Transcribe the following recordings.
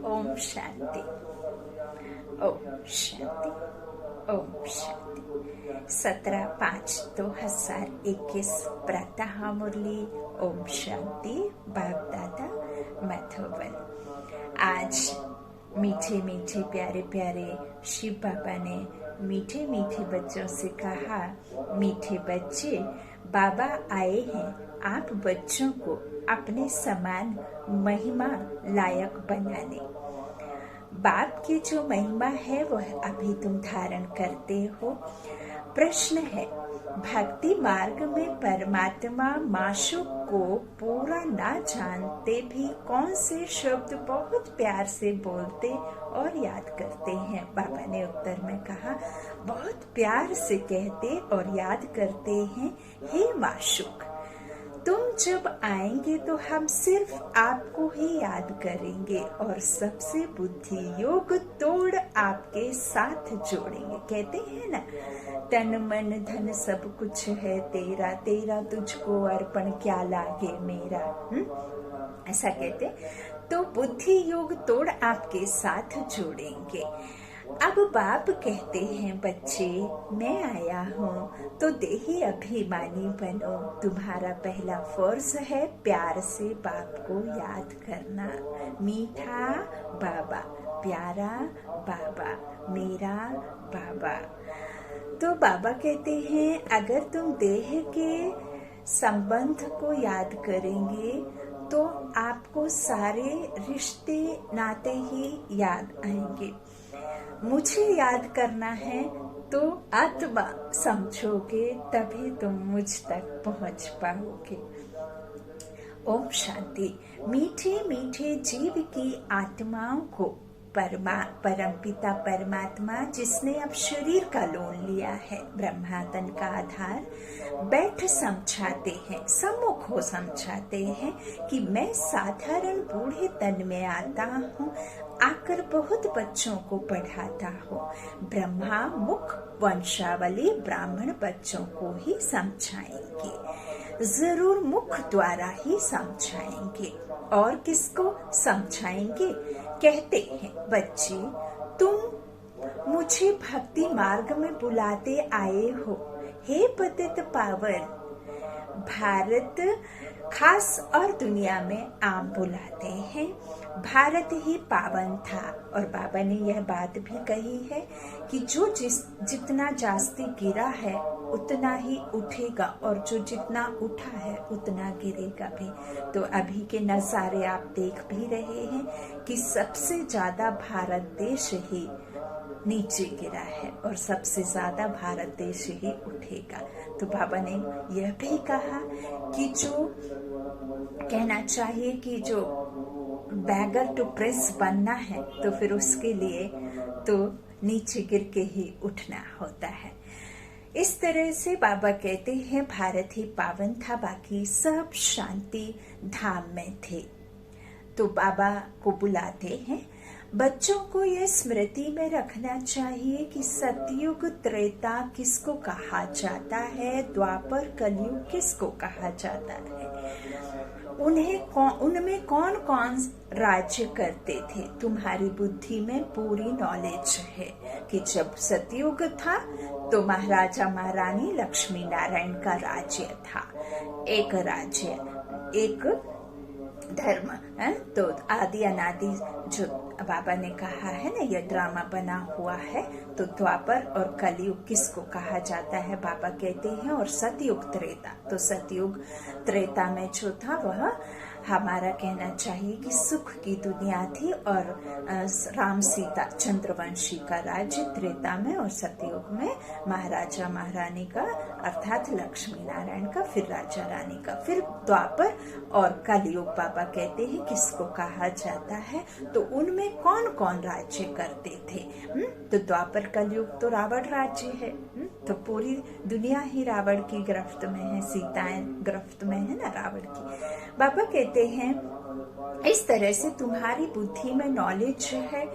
ओम शांति, ओम शांति, ओम शांति। 17/5/2021 प्रातः मुरली। ओम शांति। बाप दादा मधुबन। आज मीठे मीठे प्यारे प्यारे शिव बाबा ने मीठे मीठे बच्चों से कहा, मीठे बच्चे, बाबा आए हैं आप बच्चों को अपने समान महिमा लायक बनाने। बाप की जो महिमा है वह अभी तुम धारण करते हो। प्रश्न है, भक्ति मार्ग में परमात्मा माशूक को पूरा ना जानते भी कौन से शब्द बहुत प्यार से बोलते और याद करते हैं? बाबा ने उत्तर में कहा, बहुत प्यार से कहते और याद करते हैं, हे माशूक, तुम जब आएंगे तो हम सिर्फ आपको ही याद करेंगे और सबसे बुद्धि योग तोड़ आपके साथ जोड़ेंगे। कहते हैं ना, तन मन धन सब कुछ है तेरा, तेरा तुझको अर्पण क्या लागे मेरा। ऐसा कहते, तो बुद्धि योग तोड़ आपके साथ जोड़ेंगे। अब बाप कहते हैं, बच्चे मैं आया हूँ तो देही अभिमानी बनो। तुम्हारा पहला फर्ज है प्यार से बाप को याद करना। मीठा बाबा, प्यारा बाबा, मेरा बाबा। तो बाबा कहते हैं, अगर तुम देह के संबंध को याद करेंगे तो आपको सारे रिश्ते नाते ही याद आएंगे। मुझे याद करना है तो आत्मा समझोगे, तभी तुम मुझ तक पहुंच पाओगे। ओम शांति। मीठे मीठे जीव की आत्माओं को परमपिता परमात्मा, जिसने अब शरीर का लोन लिया है, ब्रह्मा तन का आधार, बैठ समझाते हैं, सम्मुख हो समझाते हैं कि मैं साधारण बूढ़े तन में आता हूँ, आकर बहुत बच्चों को पढ़ाता हूँ। ब्रह्मा मुख वंशावली ब्राह्मण बच्चों को ही समझाएंगे, जरूर मुख द्वारा ही समझाएंगे। और किसको समझाएंगे? कहते हैं, बच्चे तुम मुझे भक्ति मार्ग में बुलाते आए हो। हे पतित पावन, भारत खास और दुनिया में आम बुलाते हैं। भारत ही पावन था और बाबा ने यह बात भी कही है कि जो जितना जास्ती गिरा है उतना ही उठेगा और जो जितना उठा है उतना गिरेगा भी। तो अभी के नजारे आप देख भी रहे हैं कि सबसे ज्यादा भारत देश ही नीचे गिरा है और सबसे ज्यादा भारत देश ही उठेगा। तो बाबा ने यह भी कहा कि जो कहना चाहिए कि जो बैगर टू प्रेस बनना है तो फिर उसके लिए तो नीचे गिर के ही उठना होता है। इस तरह से बाबा कहते हैं, भारत ही पावन था, बाकी सब शांति धाम में थे। तो बाबा को बुलाते हैं। बच्चों को यह स्मृति में रखना चाहिए कि सतयुग त्रेता किसको कहा जाता है, द्वापर कलयुग किसको कहा जाता है, उनमें कौन कौन राज्य करते थे। तुम्हारी बुद्धि में पूरी नॉलेज है कि जब सतयुग था तो महाराजा महारानी लक्ष्मी नारायण का राज्य था, एक राज्य, एक धर्म है। तो आदि अनादि जो बाबा ने कहा है ना, यह ड्रामा बना हुआ है। तो द्वापर और कलयुग किसको कहा जाता है? बाबा कहते हैं, और सतयुग त्रेता। तो सतयुग त्रेता में जो था वह हमारा कहना चाहिए कि सुख की दुनिया थी और राम सीता चंद्रवंशी का राज्य त्रेता में, और सतयुग में महाराजा महारानी का अर्थात लक्ष्मी नारायण का, फिर राजा रानी का, फिर द्वापर और कलयुग बाबा कहते हैं किसको कहा जाता है। तो उनमें कौन कौन राज्य करते थे? तो द्वापर कलयुग तो रावण राज्य है। तो पूरी दुनिया ही रावण की गिरफ्त में है, सीताएं गिरफ्त में है ना रावण की। बाबा कहते हैं, इस तरह से तुम्हारी बुद्धि में नॉलेज है।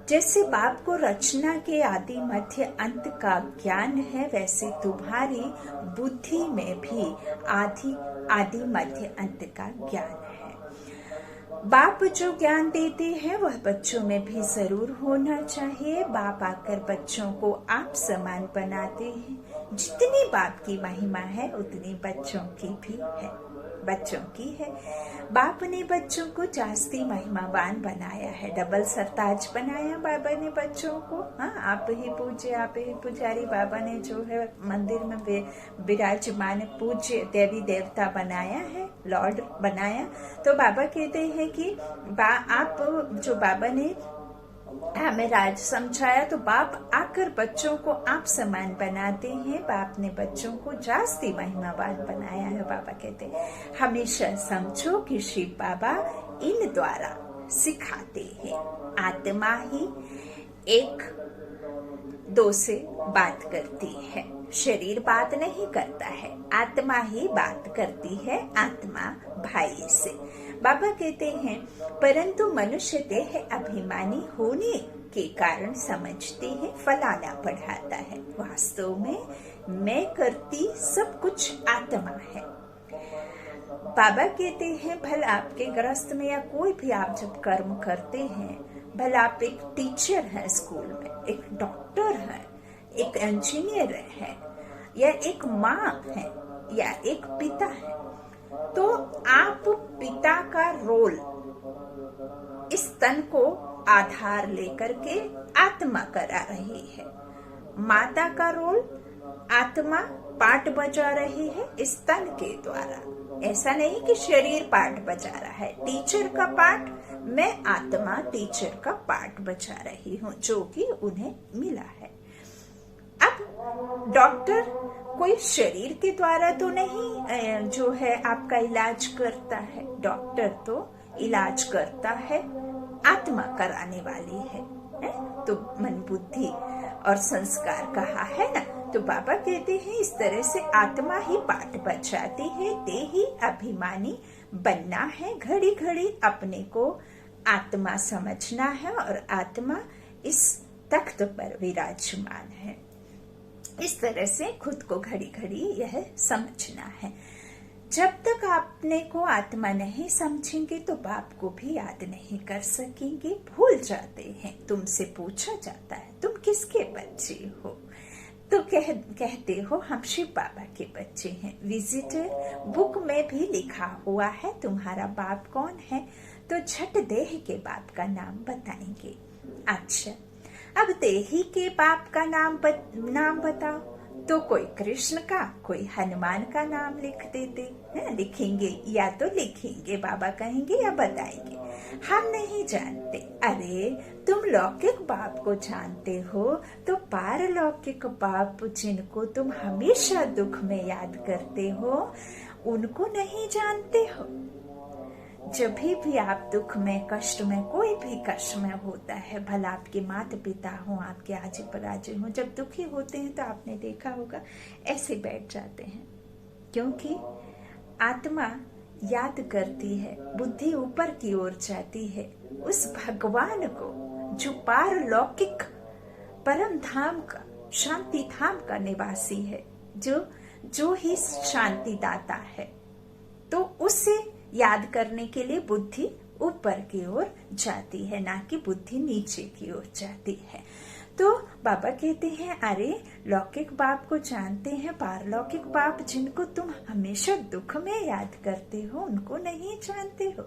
जैसे बाप को रचना के आदि मध्य अंत का ज्ञान है, वैसे तुम्हारी बुद्धि में भी आदि मध्य अंत का ज्ञान है। बाप जो ज्ञान देते हैं वह बच्चों में भी जरूर होना चाहिए। बाप आकर बच्चों को आप समान बनाते हैं। जितनी बाप की महिमा है उतनी बच्चों की भी है, बच्चों की है। बाप ने बच्चों को जास्ती महिमावान बनाया है, डबल सरताज बनाया बाबा ने बच्चों को। हाँ, आप ही पूज्य, आप ही पुजारी। बाबा ने जो है मंदिर में विराजमान पूज्य देवी देवता बनाया है, लॉर्ड बनाया। तो बाबा कहते हैं कि आप जो बाबा ने हमें राज समझाया, तो बाप आकर बच्चों को आप समान बनाते हैं। बाप ने बच्चों को जास्ती महिमावान बनाया है। बाबा कहते हैं हमेशा समझो कि शिव बाबा इन द्वारा सिखाते हैं। आत्मा ही एक दो से बात करती है, शरीर बात नहीं करता है, आत्मा ही बात करती है, आत्मा भाई से। बाबा कहते हैं परंतु मनुष्य देह अभिमानी होने के कारण समझते हैं फलाना पढ़ाता है। वास्तव में मैं करती सब कुछ आत्मा है। बाबा कहते हैं भला आपके गृहस्थ में या कोई भी आप जब कर्म करते हैं, भला आप एक टीचर हैं स्कूल में, एक डॉक्टर है, एक इंजीनियर है, या एक माँ है, या एक पिता है, तो आप पिता का रोल इस तन को आधार लेकर के आत्मा करा रही है। माता का रोल आत्मा पाठ बजा रही है इस तन के द्वारा। ऐसा नहीं कि शरीर पाठ बजा रहा है। टीचर का पाठ, मैं आत्मा टीचर का पाठ बजा रही हूँ जो कि उन्हें मिला है। अब डॉक्टर कोई शरीर के द्वारा तो नहीं जो है आपका इलाज करता है। डॉक्टर तो इलाज करता है, आत्मा कराने वाली है? तो मन बुद्धि और संस्कार कहा है ना। तो बाबा कहते हैं इस तरह से आत्मा ही पाठ बजाती है, ते ही अभिमानी बनना है। घड़ी घड़ी अपने को आत्मा समझना है और आत्मा इस तख्त पर विराजमान है। इस तरह से खुद को घड़ी घड़ी यह समझना है। जब तक आपने को आत्मा नहीं समझेंगे तो बाप को भी याद नहीं कर सकेंगे, भूल जाते हैं। तुमसे पूछा जाता है तुम किसके बच्चे हो, तो कहते हो हम शिव बाबा के बच्चे हैं। विजिटर बुक में भी लिखा हुआ है तुम्हारा बाप कौन है, तो झट देह के बाप का नाम बताएंगे। अच्छा, अब देही के बाप का नाम बताओ, तो कोई कृष्ण का, कोई हनुमान का नाम लिख देते हैं, लिखेंगे या तो लिखेंगे, बाबा कहेंगे या बताएंगे, हम नहीं जानते। अरे तुम लौकिक बाप को जानते हो, तो पारलौकिक बाप जिनको तुम हमेशा दुख में याद करते हो, उनको नहीं जानते हो। जब भी आप दुख में, कष्ट में, कोई भी कष्ट में होता है, भला आपके माता पिता हो, आपके आजी पराजे हो, जब दुखी होते हैं तो आपने देखा होगा ऐसे बैठ जाते हैं, क्योंकि आत्मा याद करती है, बुद्धि ऊपर की ओर जाती है उस भगवान को जो पारलौकिक परम धाम का, शांति धाम का निवासी है, जो ही शांति दाता है। तो उसे याद करने के लिए बुद्धि ऊपर की ओर जाती है, ना कि बुद्धि नीचे की ओर जाती है। तो बाबा कहते हैं अरे लौकिक बाप को जानते हैं, पारलौकिक बाप जिनको तुम हमेशा दुख में याद करते हो, उनको नहीं जानते हो।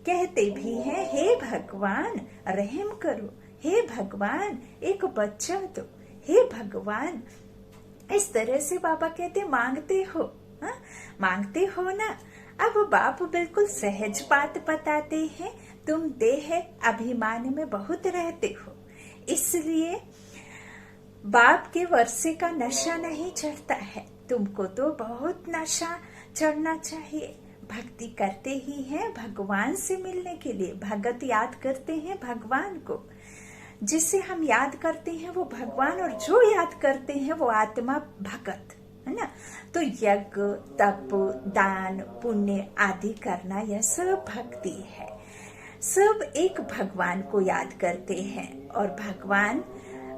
कहते भी हैं हे भगवान रहम करो, हे भगवान एक बच्चा दो, हे भगवान। इस तरह से बाबा कहते मांगते हो, हा? मांगते हो ना। अब बाप बिल्कुल सहज बात बताते हैं, तुम देह अभिमान में बहुत रहते हो, इसलिए बाप के वर्षे का नशा नहीं चढ़ता है। तुमको तो बहुत नशा चढ़ना चाहिए। भक्ति करते ही हैं भगवान से मिलने के लिए, भगत याद करते हैं भगवान को। जिसे हम याद करते हैं वो भगवान, और जो याद करते हैं वो आत्मा भगत है ना। तो यज्ञ, तप, दान, पुण्य आदि करना यह सब भक्ति है। सब एक भगवान को याद करते हैं और भगवान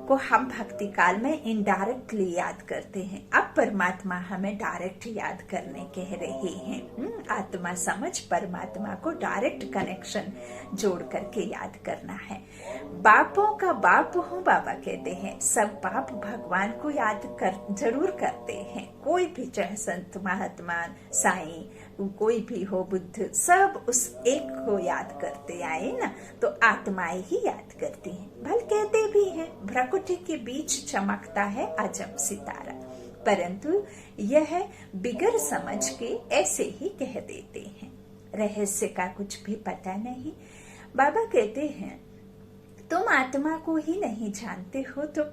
को हम भक्ति काल में इनडायरेक्टली याद करते हैं। अब परमात्मा हमें डायरेक्ट याद करने कह रहे हैं। आत्मा समझ परमात्मा को डायरेक्ट कनेक्शन जोड़ करके याद करना है। बापों का बाप हूँ बाबा कहते हैं। सब बाप भगवान को याद जरूर करते हैं। कोई भी चाहे संत महात्मा साईं कोई भी हो, बुद्ध, सब उस एक को याद करते आए ना, तो आत्माएं ही याद करती हैं। भल कहते भी हैं भ्रकुटी के बीच चमकता है अजब सितारा, परंतु यह बिगर समझ के ऐसे ही कह देते हैं। रहस्य का कुछ भी पता नहीं। बाबा कहते हैं तुम आत्मा को ही नहीं जानते हो तो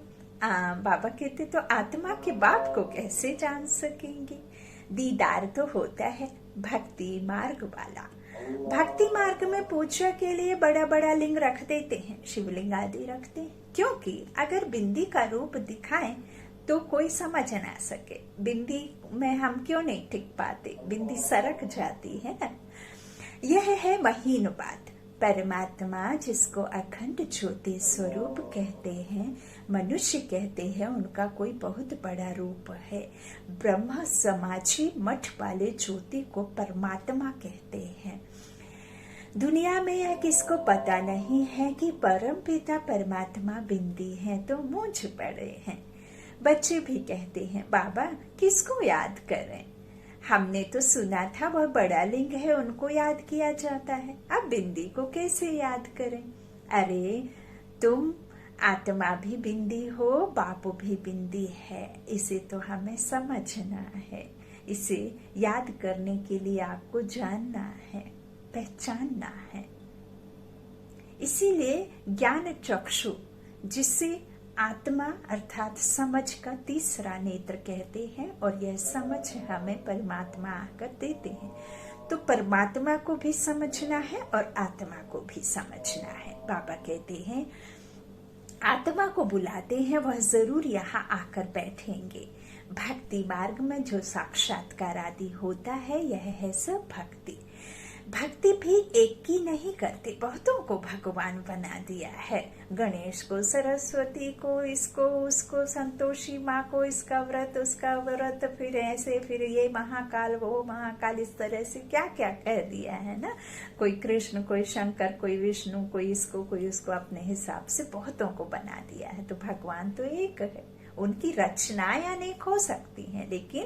बाबा कहते तो आत्मा के बाप को कैसे जान सकेंगे। दीदार तो होता है भक्ति मार्ग वाला। भक्ति मार्ग में पूजा के लिए बड़ा बड़ा लिंग रख देते हैं, शिवलिंग आदि रखते हैं, क्योंकि अगर बिंदी का रूप दिखाएं तो कोई समझ ना सके। बिंदी में हम क्यों नहीं टिक पाते, बिंदी सरक जाती है ना। यह है महीन बात। परमात्मा जिसको अखंड ज्योति स्वरूप कहते हैं, मनुष्य कहते हैं, उनका कोई बहुत बड़ा रूप है। ब्रह्मा समाजी मठ वाले ज्योति को परमात्मा कहते हैं। दुनिया में यह किसको पता नहीं है कि परम पिता परमात्मा बिंदी है तो मूंझ पड़े हैं। बच्चे भी कहते हैं बाबा किसको याद करें, हमने तो सुना था वह बड़ा लिंग है उनको याद किया जाता है, अब बिंदी को कैसे याद करें। अरे तुम आत्मा भी बिंदी हो, बापू भी बिंदी है, इसे तो हमें समझना है। इसे याद करने के लिए आपको जानना है, पहचानना है। इसीलिए ज्ञान चक्षु, जिसे आत्मा अर्थात समझ का तीसरा नेत्र कहते हैं, और यह समझ हमें परमात्मा आकर देते हैं। तो परमात्मा को भी समझना है और आत्मा को भी समझना है। बाबा कहते हैं आत्मा को बुलाते हैं, वह जरूर यहाँ आकर बैठेंगे। भक्ति मार्ग में जो साक्षात्कार आदि होता है, यह है सब भक्ति। भक्ति भी एक की नहीं करते, बहुतों को भगवान बना दिया है। गणेश को, सरस्वती को, इसको उसको, संतोषी माँ को इसका व्रत उसका व्रत, फिर ऐसे, फिर ये महाकाल वो महाकाल, इस तरह से क्या क्या कह दिया है ना। कोई कृष्ण, कोई शंकर, कोई विष्णु, कोई इसको कोई उसको, अपने हिसाब से बहुतों को बना दिया है। तो भगवान तो एक है। उनकी रचनाएं अनेक हो सकती हैं, लेकिन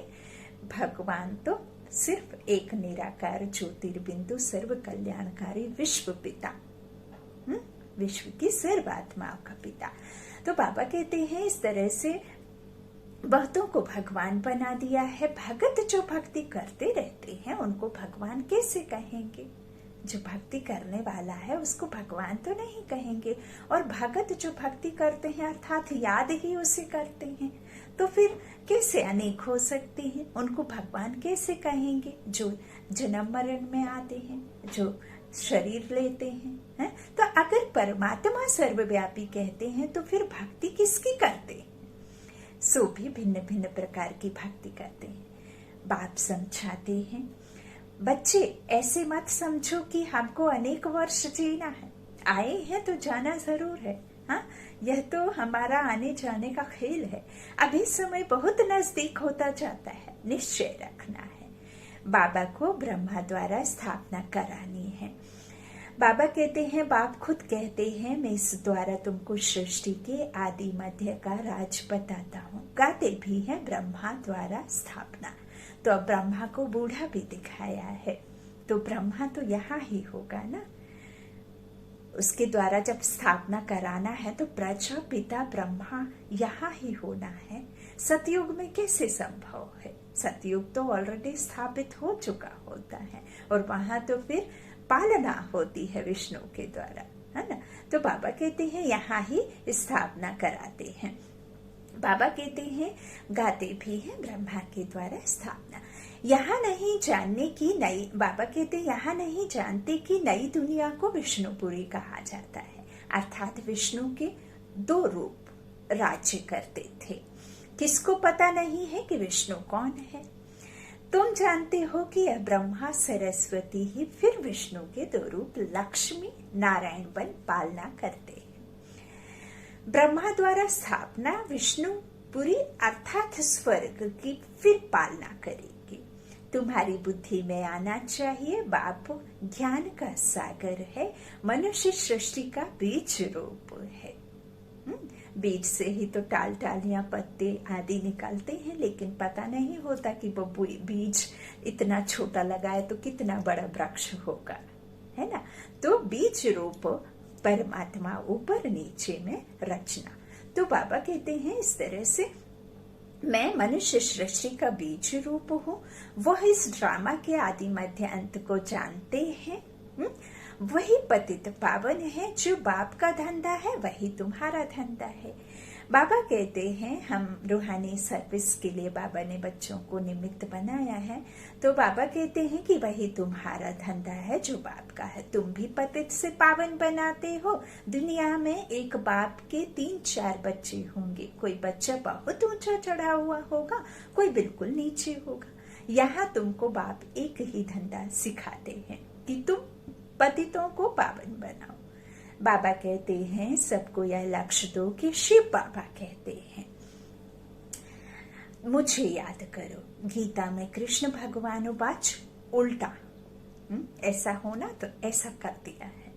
भगवान तो सिर्फ एक निराकार ज्योतिर्बिंदु सर्व कल्याणकारी विश्व पिता, विश्व की सर्व आत्माओं का पिता। तो बाबा कहते हैं इस तरह से बहुतों को भगवान बना दिया है। भगत जो भक्ति करते रहते हैं उनको भगवान कैसे कहेंगे। जो भक्ति करने वाला है उसको भगवान तो नहीं कहेंगे, और भगत जो भक्ति करते हैं अर्थात याद ही उसे करते हैं, तो फिर कैसे अनेक हो सकते हैं। उनको भगवान कैसे कहेंगे जो जन्म मरण में आते हैं, जो शरीर लेते हैं, तो अगर परमात्मा सर्वव्यापी कहते हैं तो फिर भक्ति किसकी करते हैं। सो भी भिन्न भिन्न प्रकार की भक्ति करते हैं। बाप समझाते हैं बच्चे ऐसे मत समझो कि हमको अनेक वर्ष जीना है, आए हैं तो जाना जरूर है। हाँ, यह तो हमारा आने जाने का खेल है। अभी समय बहुत नजदीक होता जाता है, निश्चय रखना है। बाबा को ब्रह्मा द्वारा स्थापना करानी है। बाबा कहते हैं, बाप खुद कहते हैं, मैं इस द्वारा तुमको सृष्टि के आदि मध्य का राज बताता हूँ। गाते भी हैं ब्रह्मा द्वारा स्थापना। तो अब ब्रह्मा को बूढ़ा भी दिखाया है, तो ब्रह्मा तो यहाँ ही होगा ना। उसके द्वारा जब स्थापना कराना है तो प्रजापिता ब्रह्मा यहाँ ही होना है। सतयुग में कैसे संभव है। सतयुग तो ऑलरेडी स्थापित हो चुका होता है, और वहां तो फिर पालना होती है विष्णु के द्वारा, है ना। तो बाबा कहते हैं यहाँ ही स्थापना कराते हैं। बाबा कहते हैं गाते भी हैं ब्रह्मा के द्वारा स्थापना। यहाँ नहीं जानने की नई, बाबा कहते यहाँ नहीं जानते कि नई दुनिया को विष्णुपुरी कहा जाता है, अर्थात विष्णु के दो रूप राज्य करते थे। किसको पता नहीं है कि विष्णु कौन है। तुम जानते हो कि यह ब्रह्मा सरस्वती ही फिर विष्णु के दो रूप लक्ष्मी नारायण बन पालना करते हैं। ब्रह्मा द्वारा स्थापना विष्णु पुरी अर्थात स्वर्ग की फिर पालना करेगी। तुम्हारी बुद्धि में आना चाहिए बाप ज्ञान का सागर है, मनुष्य सृष्टि का बीज रूप है। बीज से ही तो टाल टालियां पत्ते आदि निकलते हैं, लेकिन पता नहीं होता कि वो बीज इतना छोटा लगाए तो कितना बड़ा वृक्ष होगा, है ना। तो बीज रूप परमात्मा ऊपर नीचे में रचना। तो बाबा कहते हैं इस तरह से मैं मनुष्य सृष्टि का बीज रूप हूँ। वह इस ड्रामा के आदि मध्य अंत को जानते हैं। वही पतित पावन है, जो बाप का धंधा है वही तुम्हारा धंधा है। बाबा कहते हैं हम रूहानी सर्विस के लिए बाबा ने बच्चों को निमित्त बनाया है, तो बाबा कहते हैं कि वही तुम्हारा धंधा है जो बाप का है। तुम भी पतित से पावन बनाते हो। दुनिया में एक बाप के 3-4 बच्चे होंगे, कोई बच्चा बहुत ऊंचा चढ़ा हुआ होगा, कोई बिल्कुल नीचे होगा। यहाँ तुमको बाप एक ही धंधा सिखाते हैं कि तुम पतितों को पावन बनाओ। बाबा कहते हैं सबको यह लक्ष्य दो कि शिव बाबा कहते हैं मुझे याद करो। गीता में कृष्ण भगवान वाच उल्टा ऐसा होना तो ऐसा कर दिया है।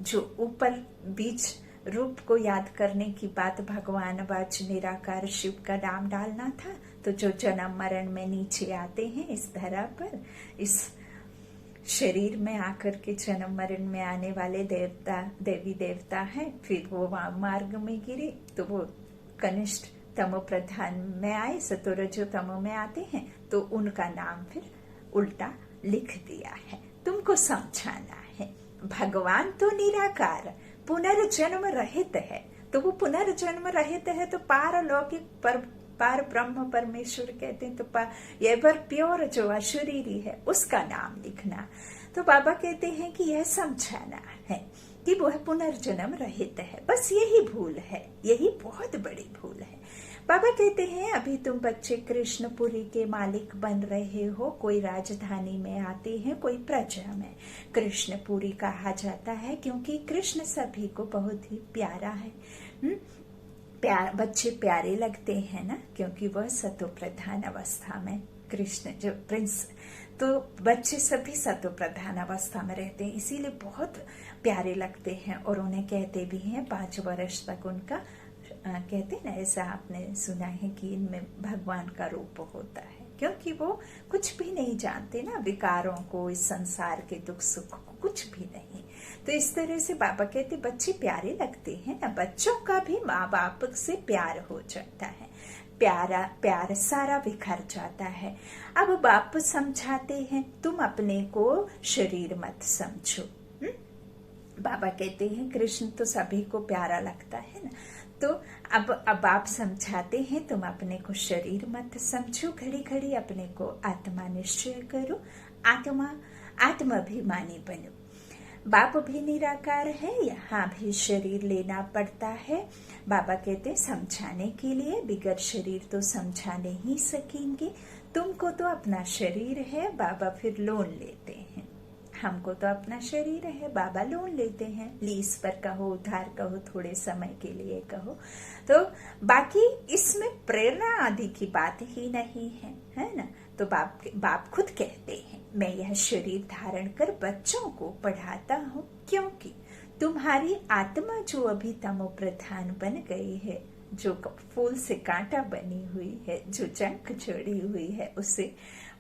जो ऊपर बीज रूप को याद करने की बात भगवान वाच निराकार शिव का नाम डालना था, तो जो जन्म मरण में नीचे आते हैं इस धरा पर, इस शरीर में आकर के जन्म मरण में आने वाले देवता देवी देवता हैं, फिर वो मार्ग में गिरे तो वो कनिष्ठ तमो प्रधान में आए, सतोरजो तमो में आते हैं, तो उनका नाम फिर उल्टा लिख दिया है। तुमको समझाना है भगवान तो निराकार पुनर्जन्म रहित है, तो वो पुनर्जन्म रहित है तो पारलौकिक पार ब्रह्म परमेश्वर कहते हैं, तो एवर प्योर जो अशरीरी है उसका नाम लिखना। तो बाबा कहते हैं कि यह समझाना है कि वह पुनर्जन्म रहित है। बस यही भूल है, यही बहुत बड़ी भूल है। बाबा कहते हैं अभी तुम बच्चे कृष्णपुरी के मालिक बन रहे हो। कोई राजधानी में आते हैं, कोई प्रजा में। कृष्णपुरी कहा जाता है क्योंकि कृष्ण सभी को बहुत ही प्यारा है। बच्चे प्यारे लगते हैं ना, क्योंकि वह सतो प्रधान अवस्था में कृष्ण जो प्रिंस, तो बच्चे सभी सतो प्रधान अवस्था में रहते हैं, इसीलिए बहुत प्यारे लगते हैं। और उन्हें कहते भी हैं 5 वर्ष तक उनका कहते हैं ना, ऐसा आपने सुना है कि इनमें भगवान का रूप होता है, क्योंकि वो कुछ भी नहीं जानते ना, विकारों को, इस संसार के दुख सुख को कुछ भी नहीं। तो इस तरह से बाबा कहते बच्चे प्यारे लगते हैं ना। बच्चों का भी माँ बाप से प्यार हो जाता है, प्यार सारा बिखर जाता है। अब बाप समझाते हैं तुम अपने को शरीर मत समझो। बाबा कहते हैं कृष्ण तो सभी को प्यारा लगता है ना, तो अब आप समझाते हैं तुम अपने को शरीर मत समझो, घड़ी घड़ी अपने को आत्मा निश्चय करो, आत्माभिमानी बनो। बाप भी निराकार है, यहाँ भी शरीर लेना पड़ता है। बाबा कहते हैं समझाने के लिए, बिगड़ शरीर तो समझा नहीं सकेंगे। तुमको तो अपना शरीर है, बाबा फिर लोन लेते हैं। हमको तो अपना शरीर है, बाबा लोन लेते हैं, लीज पर कहो, उधार कहो, थोड़े समय के लिए कहो। तो बाकी इसमें प्रेरणा आदि की बात ही नहीं है ना। तो बाप खुद कहते हैं मैं यह शरीर धारण कर बच्चों को पढ़ाता हूँ, क्योंकि तुम्हारी आत्मा जो अभी तमो प्रधान बन गई है, जो फूल से कांटा बनी हुई है, जो जंक चढ़ी हुई है, उसे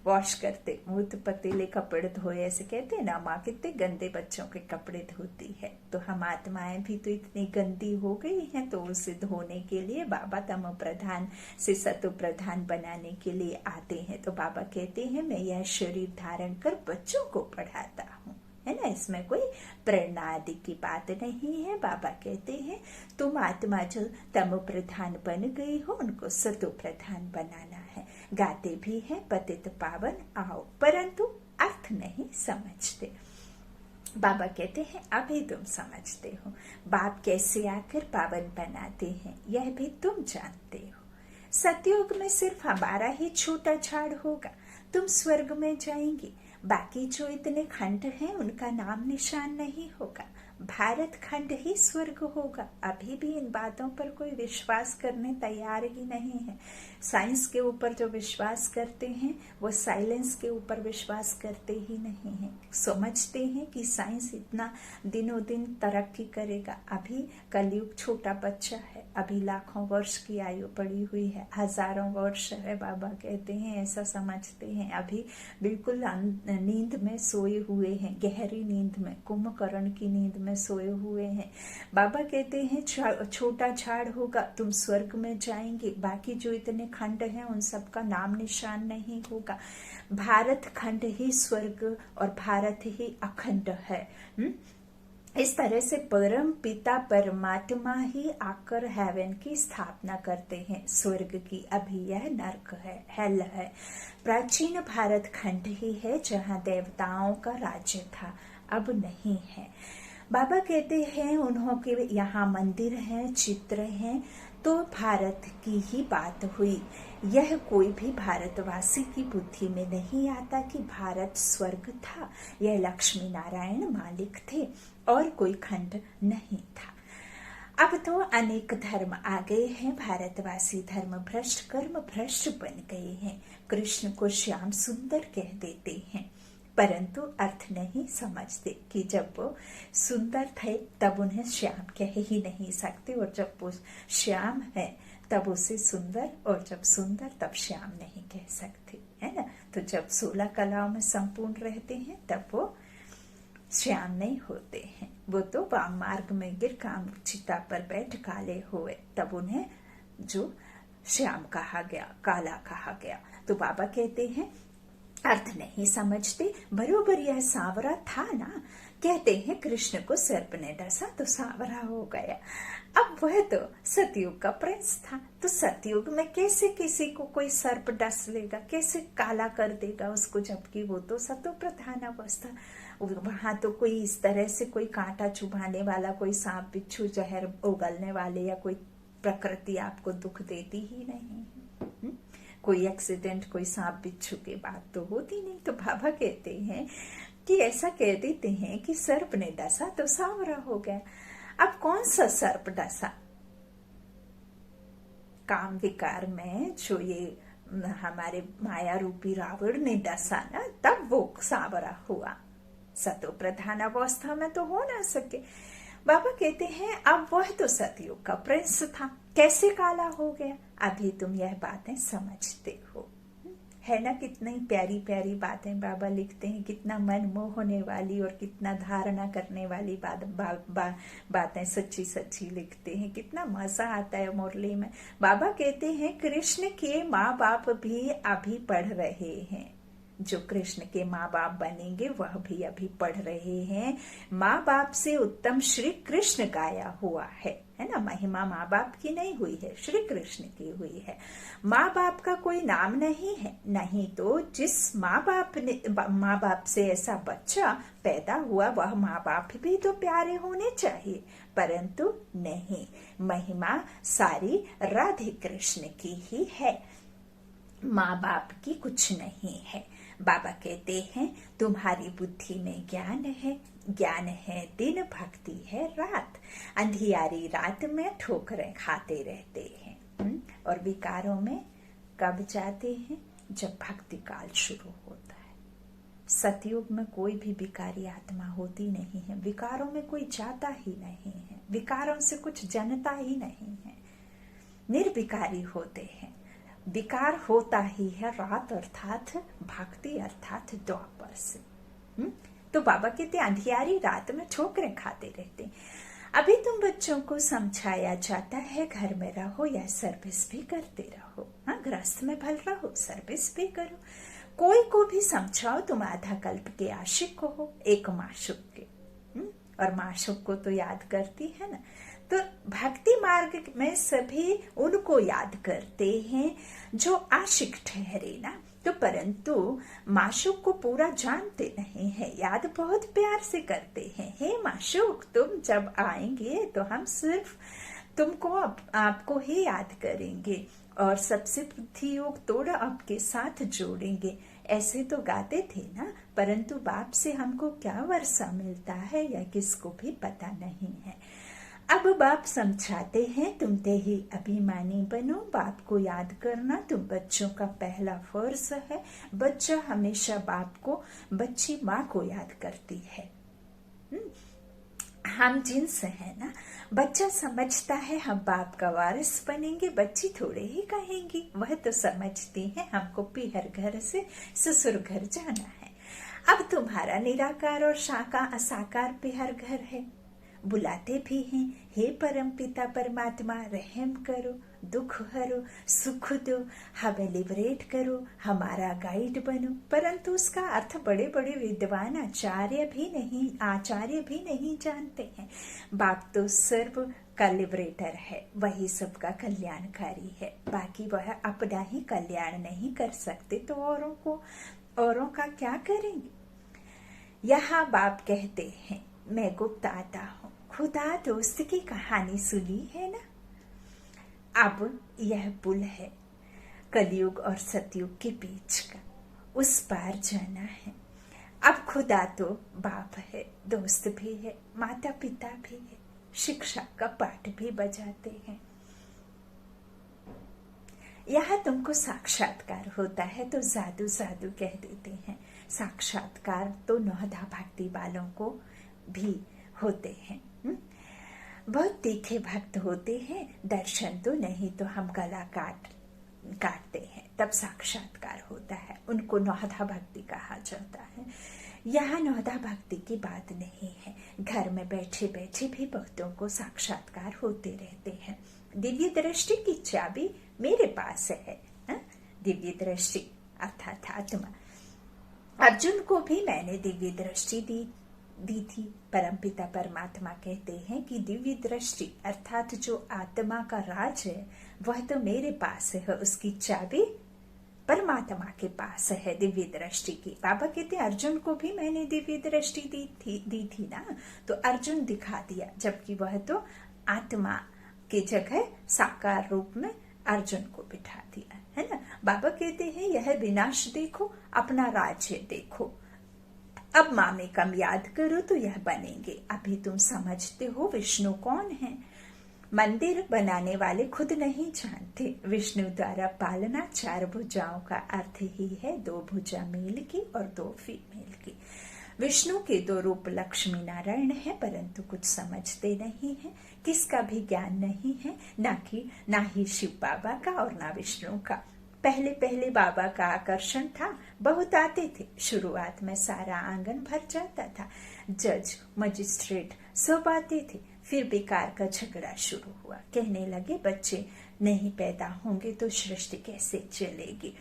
वॉश करते, मुँह पतीले कपड़े धोए, ऐसे कहते हैं ना, माँ कितने गंदे बच्चों के कपड़े धोती है। तो हम आत्माएं भी तो इतनी गंदी हो गई हैं, तो उसे धोने के लिए बाबा तमो प्रधान से सतो प्रधान बनाने के लिए आते हैं। तो बाबा कहते हैं मैं यह शरीर धारण कर बच्चों को पढ़ाता हूँ, है ना। इसमें कोई प्रेरणा आदि की बात नहीं है। बाबा कहते हैं तुम आत्मा जो तमो प्रधान बन गई हो, उनको सतो प्रधान बनाना है। गाते भी हैं पतित पावन आओ, परंतु अर्थ नहीं समझते। बाबा कहते हैं अभी तुम समझते हो, बाप कैसे आकर पावन बनाते हैं यह भी तुम जानते हो। सतयुग में सिर्फ हमारा ही छोटा झाड़ होगा, तुम स्वर्ग में जाएंगे। बाकी जो इतने खंड हैं उनका नाम निशान नहीं होगा। भारत खंड ही स्वर्ग होगा। अभी भी इन बातों पर कोई विश्वास करने तैयार ही नहीं है। साइंस के ऊपर जो विश्वास करते हैं वो साइलेंस के ऊपर विश्वास करते ही नहीं हैं। समझते हैं कि साइंस इतना दिनों दिन तरक्की करेगा। अभी कलयुग छोटा बच्चा है, अभी लाखों वर्ष की आयु पड़ी हुई है, हजारों वर्ष है बाबा कहते हैं, ऐसा समझते हैं। अभी बिल्कुल नींद में सोए हुए हैं, गहरी नींद में, कुंभकर्ण की नींद में सोए हुए हैं। बाबा कहते हैं छोटा झाड़ होगा, तुम स्वर्ग में जाएंगे, बाकी जो इतने खंड हैं उन सब का नाम निशान नहीं होगा। भारत खंड ही स्वर्ग और भारत ही अखंड है। इस तरह से परम पिता परमात्मा ही आकर हेवन की स्थापना करते हैं। स्वर्ग की अभी यह नर्क है, हेल है। प्राचीन भारत खंड ही है जहाँ देवताओं का राज्य था, अब नहीं है। बाबा कहते हैं उन्हों के यहाँ मंदिर हैं, चित्र हैं, तो भारत की ही बात हुई। यह कोई भी भारतवासी की बुद्धि में नहीं आता कि भारत स्वर्ग था। यह लक्ष्मी नारायण मालिक थे और कोई खंड नहीं था। अब तो अनेक धर्म आ गए हैं, भारतवासी धर्म भ्रष्ट कर्म भ्रष्ट बन गए हैं। कृष्ण को श्याम सुंदर कह देते हैं, परंतु अर्थ नहीं समझते कि जब वो सुंदर थे तब उन्हें श्याम कह ही नहीं सकते, और जब वो श्याम है तब उसे सुंदर, और जब सुंदर तब श्याम नहीं कह सकते, है ना। तो जब 16 कलाओं में संपूर्ण रहते हैं तब वो श्याम नहीं होते हैं। वो तो वाम मार्ग में गिर काम चिता पर बैठ काले हुए, तब उन्हें जो श्याम कहा गया, काला कहा गया। तो बाबा कहते हैं अर्थ नहीं समझते। बरोबर यह सांवरा था ना, कहते हैं कृष्ण को सर्प ने डसा तो सांवरा हो गया। अब वह तो सतयुग का प्रिंस था, तो सतयुग में कैसे किसी को कोई सर्प डस लेगा, कैसे काला कर देगा उसको, जबकि वो तो सतो प्रधान अवस्था। वहां तो कोई इस तरह से कोई कांटा चुभाने वाला, कोई सांप बिच्छू जहर उगलने वाले या कोई प्रकृति आपको दुख देती ही नहीं। कोई एक्सीडेंट, कोई सांप बिच्छू की बात तो होती नहीं। तो बाबा कहते हैं कि ऐसा कह देते हैं कि सर्प ने डसा तो सांवरा हो गया। अब कौन सा सर्प डसा? काम विकार में जो ये हमारे माया रूपी रावण ने डसा ना, तब वो सांवरा हुआ। सतो प्रधान अवस्था में तो हो ना सके। बाबा कहते हैं अब वह तो सतयुग का प्रिंस था, कैसे काला हो गया? अभी तुम यह बातें समझते हो, है ना। कितनी प्यारी प्यारी बातें बाबा लिखते हैं, कितना मन मोहने वाली और कितना धारणा करने वाली बातें सच्ची सच्ची लिखते हैं। कितना मजा आता है मुरली में। बाबा कहते हैं कृष्ण के माँ बाप भी अभी पढ़ रहे हैं, जो कृष्ण के माँ बाप बनेंगे वह भी अभी पढ़ रहे हैं। माँ बाप से उत्तम श्री कृष्ण गाया हुआ है ना। महिमा माँ बाप की नहीं हुई है, श्री कृष्ण की हुई है। माँ बाप का कोई नाम नहीं है, नहीं तो जिस माँ बाप से ऐसा बच्चा पैदा हुआ वह माँ बाप भी तो प्यारे होने चाहिए, परंतु नहीं, महिमा सारी राधे कृष्ण की ही है, माँ बाप की कुछ नहीं है। बाबा कहते हैं तुम्हारी बुद्धि में ज्ञान है, ज्ञान है दिन, भक्ति है रात। अंधियारी रात में ठोकरें खाते रहते हैं और विकारों में कब जाते हैं? जब भक्ति काल शुरू होता है। सतयुग में कोई भी विकारी आत्मा होती नहीं है, विकारों में कोई जाता ही नहीं है, विकारों से कुछ जनता ही नहीं है, निर्विकारी होते हैं। विकार होता ही है रात अर्थात भक्ति अर्थात द्वापर से। तो बाबा कहते अंधियारी रात में ठोकरें खाते रहते। अभी तुम बच्चों को समझाया जाता है घर में रहो या सर्विस भी करते रहो, हाँ, गृहस्थ में भल रहो, सर्विस भी करो। कोई को भी समझाओ तुम आधा कल्प के आशिक हो, एक माशुक के, और माशुक को तो याद करती है ना। तो भक्ति मार्ग में सभी उनको याद करते हैं जो आशिक ठहरे ना। तो परंतु माशुक को पूरा जानते नहीं है, याद बहुत प्यार से करते हैं। हे माशुक, तुम जब आएंगे तो हम सिर्फ तुमको आपको ही याद करेंगे और सबसे बुद्धि योग तोड़ आपके साथ जोड़ेंगे। ऐसे तो गाते थे ना, परंतु बाप से हमको क्या वर्षा मिलता है यह किसको भी पता नहीं है। अब बाप समझाते हैं, तुम ते ही अभिमानी बनो, बाप को याद करना तुम बच्चों का पहला फर्ज है। बच्चा हमेशा बाप को, बच्ची माँ को याद करती है। हम जिन्स है ना, बच्चा समझता है हम बाप का वारिस बनेंगे, बच्ची थोड़े ही कहेंगी, वह तो समझती है हमको पीहर घर से ससुर घर जाना है। अब तुम्हारा निराकार और साकार पीहर घर है, बुलाते भी हैं, हे परम पिता परमात्मा रहम करो, दुख हरो, सुख दो, हमें लिबरेट करो, हमारा गाइड बनो। परंतु उसका अर्थ बड़े बड़े विद्वान आचार्य भी नहीं जानते हैं। बाप तो सर्व का लिबरेटर है, वही सबका कल्याणकारी है, बाकी वह अपना ही कल्याण नहीं कर सकते तो औरों का क्या करेंगे। यहाँ बाप कहते हैं, मैं गुप्त आता हूँ, खुदा दोस्त की कहानी सुनी है ना। अब यह पुल है कलयुग और सतयुग के बीच का, उस पार जाना है। अब खुदा तो बाप है, दोस्त भी है, माता पिता भी है, शिक्षा का पाठ भी बजाते हैं। यहाँ तुमको साक्षात्कार होता है तो जादू जादू कह देते हैं। साक्षात्कार तो नौधा भक्ति वालों को भी होते हैं। बहुत तीखे भक्त होते हैं, दर्शन तो नहीं तो हम गला काटते हैं, तब साक्षात्कार होता है, उनको नौधा भक्ति कहा जाता है। यहाँ नौधा भक्ति की बात नहीं है, घर में बैठे बैठे भी बहुतों को साक्षात्कार होते रहते हैं। दिव्य दृष्टि की चाबी मेरे पास है, दिव्य दृष्टि अर्थात आत्मा। अर्जुन को भी मैंने दिव्य दृष्टि दी थी। परमपिता परमात्मा कहते हैं कि दिव्य दृष्टि अर्थात जो आत्मा का राज है वह तो मेरे पास है, उसकी चाबी परमात्मा के पास है दिव्य दृष्टि की। बाबा कहते अर्जुन को भी मैंने दिव्य दृष्टि दी थी ना, तो अर्जुन दिखा दिया, जबकि वह तो आत्मा की जगह साकार रूप में अर्जुन को बिठा दिया है ना। बाबा कहते हैं यह विनाश देखो, अपना राज्य देखो, अब मामे कम याद करो तो यह बनेंगे। अभी तुम समझते हो विष्णु कौन है। मंदिर बनाने वाले खुद नहीं जानते, विष्णु द्वारा पालना 4 भुजाओं का अर्थ ही है 2 भुजा मेल की और 2 फीमेल की। विष्णु के 2 रूप लक्ष्मी नारायण है, परंतु कुछ समझते नहीं है, किसका भी ज्ञान नहीं है, ना ही शिव बाबा का और ना विष्णु का। पहले बाबा का आकर्षण था, बहुत आते थे, शुरुआत में सारा आंगन भर जाता था, जज मजिस्ट्रेट सब आते थे। फिर बेकार का झगड़ा शुरू हुआ, कहने लगे बच्चे नहीं पैदा होंगे तो सृष्टि कैसे चलेगी।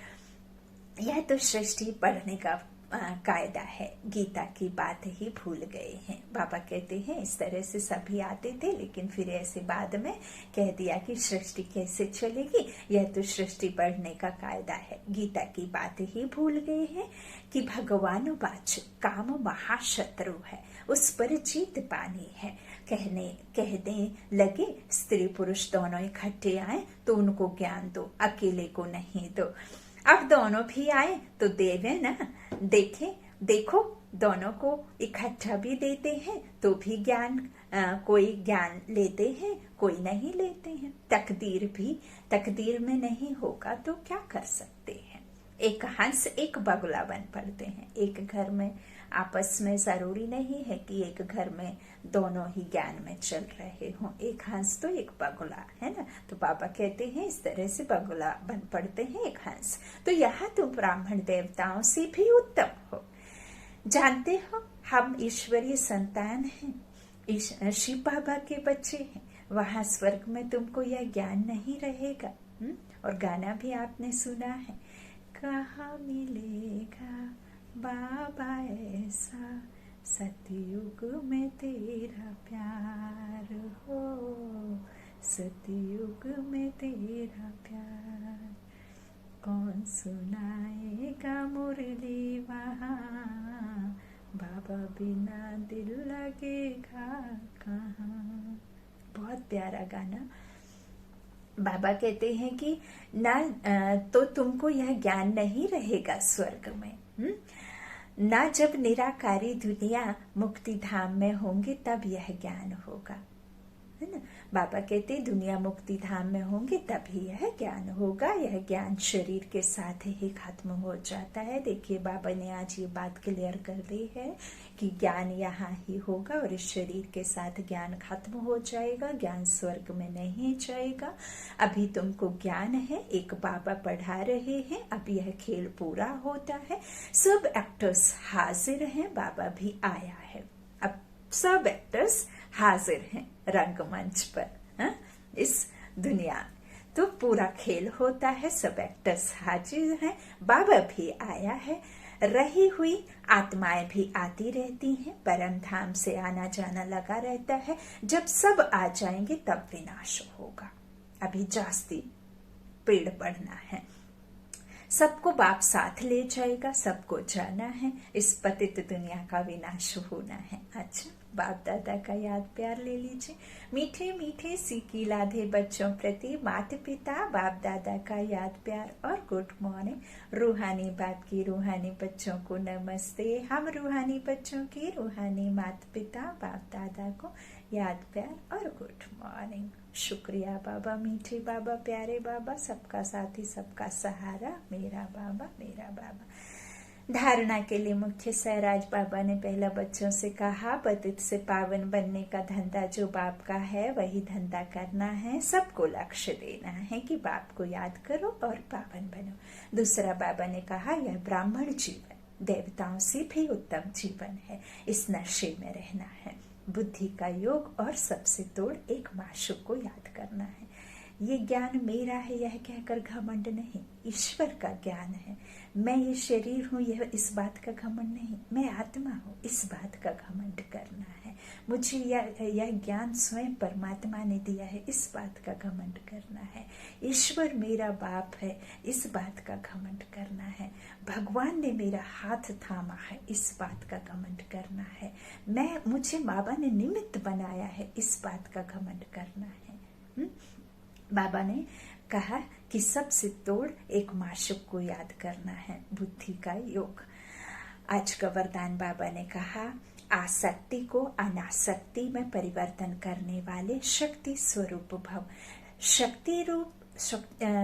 यह तो सृष्टि पढ़ने का कायदा है, गीता की बात ही भूल गए हैं। बाबा कहते हैं इस तरह से सभी आते थे, लेकिन फिर ऐसे बाद में कह दिया कि सृष्टि कैसे चलेगी, यह तो सृष्टि बढ़ने का कायदा है। गीता की बात ही भूल गए हैं कि भगवान वाच काम महाशत्रु है, उस पर जीत पानी है। कहने लगे स्त्री पुरुष दोनों इकट्ठे आए तो उनको ज्ञान दो, अकेले को नहीं दो। अब दोनों भी आए तो देवे ना, देखो दोनों को इकट्ठा भी देते हैं तो भी ज्ञान, कोई ज्ञान लेते हैं कोई नहीं लेते हैं। तकदीर में नहीं होगा तो क्या कर सकते हैं। एक हंस एक बगुला बन पड़ते हैं। एक घर में आपस में जरूरी नहीं है कि एक घर में दोनों ही ज्ञान में चल रहे हों, एक हंस तो एक बगुला है ना। तो बाबा कहते हैं इस तरह से बगुला बन पड़ते हैं एक हंस। तो यहाँ तुम ब्राह्मण देवताओं से भी उत्तम हो। जानते हो हम ईश्वरीय संतान हैं, शिव बाबा के बच्चे हैं। वहां स्वर्ग में तुमको यह ज्ञान नहीं रहेगा। और गाना भी आपने सुना है, कहाँ मिलेगा बाबा ऐसा, सतयुग में तेरा प्यार हो, सतयुग में तेरा प्यार। कौन सुनाएगा मुरली वहाँ, बाबा बिना दिल लगेगा कहाँ। बहुत प्यारा गाना। बाबा कहते हैं कि ना तो तुमको यह ज्ञान नहीं रहेगा स्वर्ग में, ना जब निराकारी दुनिया मुक्ति धाम में होंगे तब यह ज्ञान होगा, है ना। बाबा कहते दुनिया मुक्ति धाम में होंगे तभी यह ज्ञान होगा। यह ज्ञान शरीर के साथ ही खत्म हो जाता है। देखिए बाबा ने आज ये बात क्लियर कर दी है कि ज्ञान यहाँ ही होगा और इस शरीर के साथ ज्ञान खत्म हो जाएगा, ज्ञान स्वर्ग में नहीं जाएगा। अभी तुमको ज्ञान है, एक बाबा पढ़ा रहे हैं, अब यह खेल पूरा होता है, सब एक्टर्स हाजिर हैं, बाबा भी आया है, अब सब एक्टर्स हाजिर हैं रंगमंच पर, हा? इस दुनिया तो पूरा खेल होता है, सब एक्टर्स हाजिर हैं, बाबा भी आया है, रही हुई आत्माएं भी आती रहती हैं, परम धाम से आना जाना लगा रहता है। जब सब आ जाएंगे तब विनाश होगा, अभी जास्ती पेड़ बढ़ना है, सबको बाप साथ ले जाएगा, सबको जाना है, इस पतित दुनिया का विनाश होना है। अच्छा, बाप दादा का याद प्यार ले लीजिए। मीठे मीठे सीखी लाधे बच्चों प्रति माता पिता बाप दादा का याद प्यार और गुड मॉर्निंग। रूहानी बाप की रूहानी बच्चों को नमस्ते। हम रूहानी बच्चों की रूहानी माता पिता बाप दादा को याद प्यार और गुड मॉर्निंग। शुक्रिया बाबा, मीठे बाबा, प्यारे बाबा, सबका साथी सबका सहारा, मेरा बाबा मेरा बाबा। धारणा के लिए मुख्य सहराज बाबा ने पहला बच्चों से कहा, पतित से पावन बनने का धंधा जो बाप का है वही धंधा करना है, सबको लक्ष्य देना है कि बाप को याद करो और पावन बनो। दूसरा बाबा ने कहा, यह ब्राह्मण जीवन देवताओं से भी उत्तम जीवन है, इस नशे में रहना है, बुद्धि का योग और सबसे तोड़ एक माशूक को याद करना है। ये ज्ञान मेरा है यह कहकर घमंड नहीं, ईश्वर का ज्ञान है। मैं ये शरीर हूँ यह इस बात का घमंड नहीं, मैं आत्मा हूँ इस बात का घमंड करना है। मुझे यह ज्ञान स्वयं परमात्मा ने दिया है इस बात का घमंड करना है। ईश्वर मेरा बाप है इस बात का घमंड करना है। भगवान ने मेरा हाथ थामा है इस बात का घमंड करना है। मुझे बाबा ने निमित्त बनाया है इस बात का घमंड करना है। बाबा ने कहा कि सबसे तोड़ एक माशूक को याद करना है, बुद्धि का योग। आज का वरदान बाबा ने कहा, आसक्ति को अनासक्ति में परिवर्तन करने वाले शक्ति स्वरूप भव।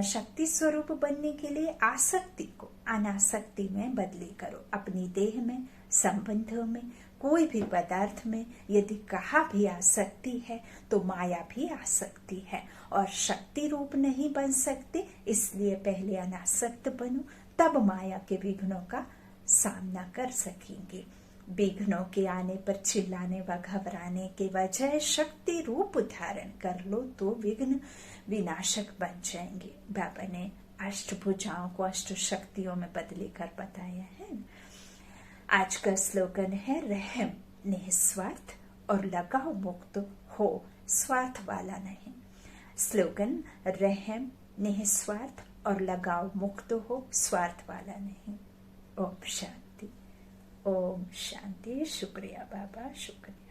शक्ति स्वरूप बनने के लिए आसक्ति को अनासक्ति में बदली करो। अपनी देह में, संबंधों में, कोई भी पदार्थ में यदि कहा भी आसक्ति है तो माया भी आसक्ति है और शक्ति रूप नहीं बन सकते, इसलिए पहले अनासक्त बनो, तब माया के विघ्नों का सामना कर सकेंगे। विघ्नों के आने पर चिल्लाने व घबराने के बजाय शक्ति रूप धारण कर लो तो विघ्न विनाशक बन जाएंगे। बाबा ने अष्टभुजाओं को अष्ट शक्तियों में बदले कर बताया है। आज का स्लोगन है, रहम निस्वार्थ और लगाव मुक्त हो, स्वार्थ वाला नहीं। स्लोगन, रहम निस्वार्थ और लगाव मुक्त हो, स्वार्थ वाला नहीं। ओम शांति, ओम शांति। शुक्रिया बाबा, शुक्रिया।